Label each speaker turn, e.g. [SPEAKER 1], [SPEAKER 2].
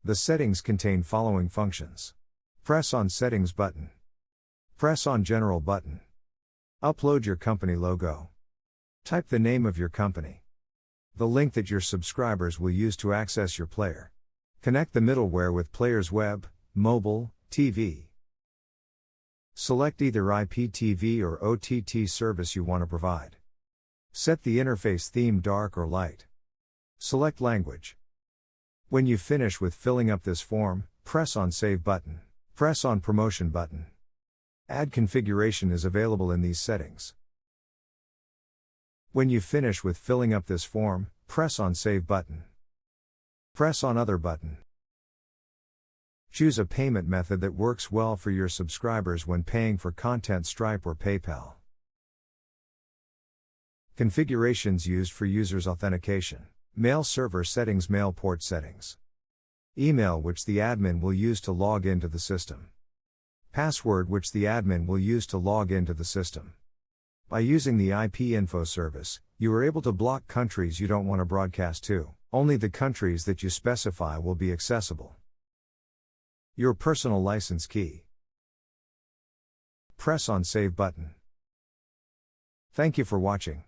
[SPEAKER 1] The settings contain following functions. Press on Settings button. Press on General button. Upload your company logo. Type the name of your company. The link that your subscribers will use to access your player. Connect the middleware with player's web, mobile, TV. Select either IPTV or OTT service you want to provide. Set the interface theme dark or light. Select language. When you finish with filling up this form, press on Save button. Press on Promotion button. Add configuration is available in these settings. When you finish with filling up this form, press on Save button. Press on Other button. Choose a payment method that works well for your subscribers when paying for content Stripe or PayPal. Configurations used for users' authentication. Mail server settings, mail port settings. Email which the admin will use to log into the system. Password which the admin will use to log into the system. By using the IP info service, you are able to block countries you don't want to broadcast to. Only the countries that you specify will be accessible. Your personal license key. Press on Save button. Thank you for watching.